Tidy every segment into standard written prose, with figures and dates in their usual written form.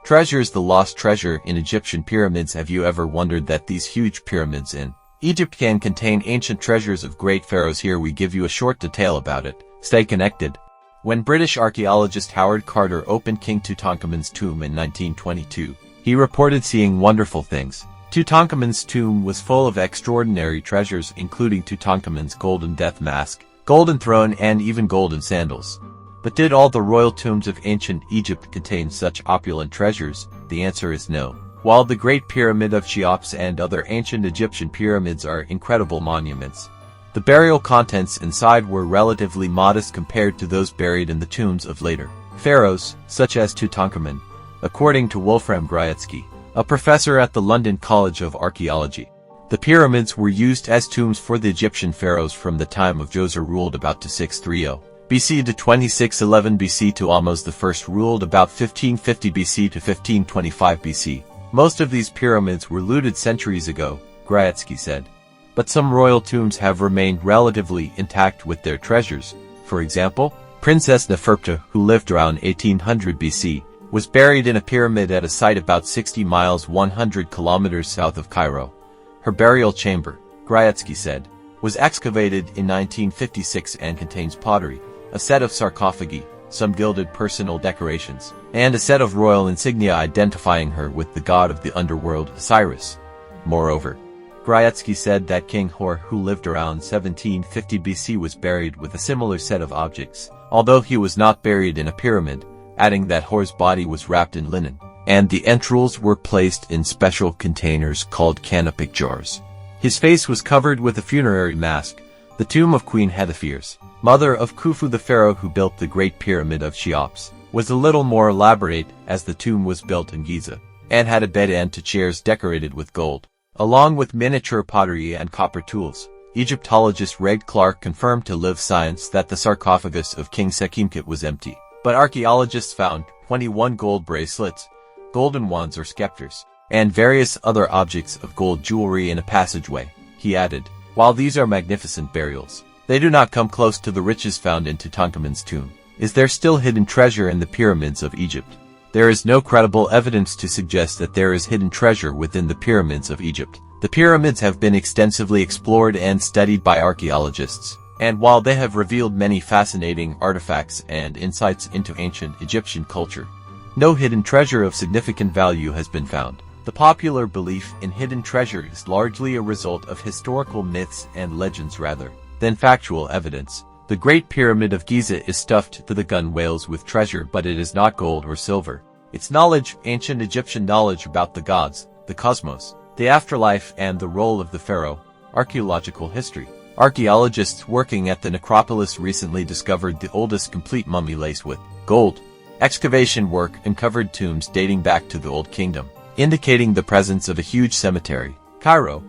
Treasures, the lost treasure in Egyptian pyramids. Have you ever wondered that these huge pyramids in Egypt can contain ancient treasures of great pharaohs? Here we give you a short detail about it. Stay connected. When British archaeologist Howard Carter opened King Tutankhamun's tomb in 1922, he reported seeing wonderful things. Tutankhamun's tomb was full of extraordinary treasures, including Tutankhamun's golden death mask, golden throne, and even golden sandals. But did all the royal tombs of ancient Egypt contain such opulent treasures? The answer is no. While the Great Pyramid of Cheops and other ancient Egyptian pyramids are incredible monuments, the burial contents inside were relatively modest compared to those buried in the tombs of later pharaohs, such as Tutankhamun, according to Wolfram Gryatsky, a professor at the London College of Archaeology. The pyramids were used as tombs for the Egyptian pharaohs from the time of Djoser, ruled about 2630 BC to 2611 BC, to Ahmose I, ruled about 1550 BC to 1525 BC. Most of these pyramids were looted centuries ago, Gryatsky said. But some royal tombs have remained relatively intact with their treasures. For example, Princess Nefertiti, who lived around 1800 BC, was buried in a pyramid at a site about 60 miles 100 kilometers south of Cairo. Her burial chamber, Gryatsky said, was excavated in 1956 and contains pottery, a set of sarcophagi, some gilded personal decorations, and a set of royal insignia identifying her with the god of the underworld, Osiris. Moreover, Gryatsky said that King Hor, who lived around 1750 BC, was buried with a similar set of objects, although he was not buried in a pyramid, adding that Hor's body was wrapped in linen, and the entrails were placed in special containers called canopic jars. His face was covered with a funerary mask. The tomb of Queen Hetepheres, mother of Khufu, the pharaoh who built the Great Pyramid of Cheops, was a little more elaborate, as the tomb was built in Giza, and had a bed and two chairs decorated with gold, along with miniature pottery and copper tools. Egyptologist Red Clark confirmed to Live Science that the sarcophagus of King Sekhemkhet was empty, but archaeologists found 21 gold bracelets, golden wands or scepters, and various other objects of gold jewelry in a passageway. He added, "While these are magnificent burials, they do not come close to the riches found in Tutankhamun's tomb. Is there still hidden treasure in the pyramids of Egypt? There is no credible evidence to suggest that there is hidden treasure within the pyramids of Egypt. The pyramids have been extensively explored and studied by archaeologists, and while they have revealed many fascinating artifacts and insights into ancient Egyptian culture, no hidden treasure of significant value has been found." The popular belief in hidden treasure is largely a result of historical myths and legends rather than factual evidence. The Great Pyramid of Giza is stuffed to the gunwales with treasure, but it is not gold or silver. Its knowledge, ancient Egyptian knowledge about the gods, the cosmos, the afterlife, and the role of the pharaoh. Archaeological history. Archaeologists working at the necropolis recently discovered the oldest complete mummy laced with gold. Excavation work uncovered tombs dating back to the Old Kingdom, indicating the presence of a huge cemetery. Cairo.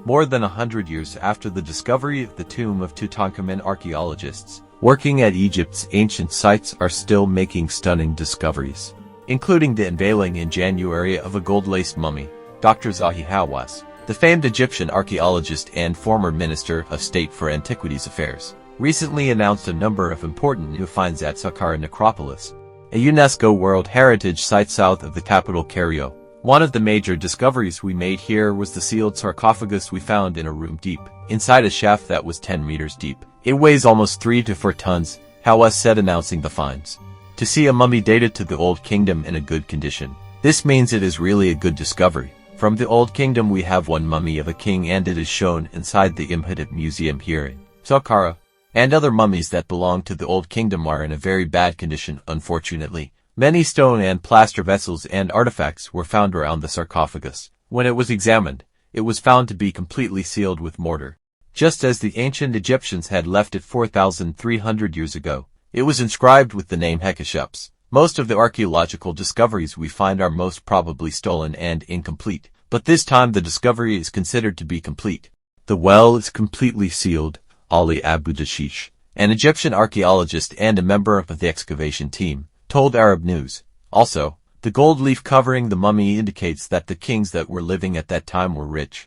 More than 100 years after the discovery of the tomb of Tutankhamun, archaeologists working at Egypt's ancient sites are still making stunning discoveries, including the unveiling in January of a gold-laced mummy. Dr. Zahi Hawass, the famed Egyptian archaeologist and former Minister of State for Antiquities Affairs, recently announced a number of important new finds at Saqqara Necropolis, a UNESCO World Heritage Site south of the capital Cairo. One of the major discoveries we made here was the sealed sarcophagus we found in a room deep inside a shaft that was 10 meters deep. It weighs almost 3 to 4 tons, Hawass said, announcing the finds. To see a mummy dated to the Old Kingdom in a good condition, this means it is really a good discovery. From the Old Kingdom we have one mummy of a king, and it is shown inside the Imhotep Museum here in Saqqara, and other mummies that belong to the Old Kingdom are in a very bad condition, unfortunately. Many stone and plaster vessels and artifacts were found around the sarcophagus. When it was examined, it was found to be completely sealed with mortar, just as the ancient Egyptians had left it 4,300 years ago. It was inscribed with the name Hekasheps. Most of the archaeological discoveries we find are most probably stolen and incomplete, but this time the discovery is considered to be complete. The well is completely sealed, Ali Abu Dashish, an Egyptian archaeologist and a member of the excavation team, told Arab News. Also, the gold leaf covering the mummy indicates that the kings that were living at that time were rich.